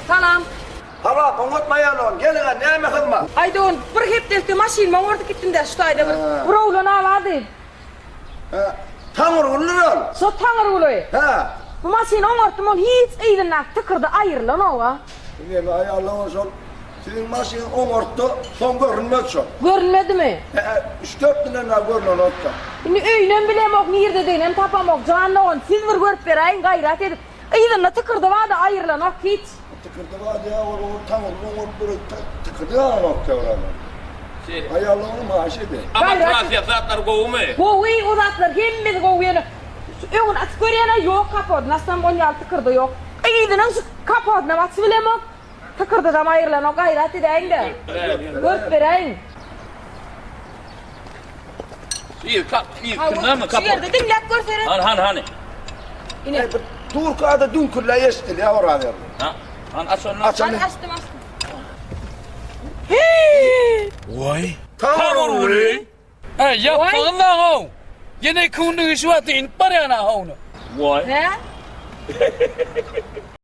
Salam. Hala unutmayalım. Gelin ne mehim var? Aydın bir heptelikte maşinma orada gittim de şutayda bir. Buravlan aladı. Tanrı uluyor. So tanır uluyor. Ha. Bu maşin oğurttum ol hiç eğiline tıkırdı ayırlan ova. Yine ayarlaman son. Sizin maşin orta son görünmez son. Görünmedi mi? 3-4 tane görünen orta. Şimdi öyle bilem ok nerede değilim tapam ok canlı on silver görüp vereyim gayret edip. Eğiline tıkırdı var da ayırlan ok hiç. Tıkırdı var ya o Tanrı böyle tıkırdı ya nokta orada. Ayarlamanı maaşı de. Ama trafik zatlar kovumu. Govi uzatlar hemmiz goviyene. Öğün askeriyene yok kapod. Nasıl bonyal tıkırdı yok. Eğiline şu kapod ne bak bilem ok. Tıkırdı da ayırlan ok gayret edeyim de. Görüp vereyim. İyi kınlar mı kapı? Şiir dedim lep görsene. Hani. Yine. Turka'da dünkürle yeşil ya orada. Açın. Ben açtım. Vay. Tanrı uluyor. yapağın da hao. Yine kundu şu atin parana hao. Vay. He?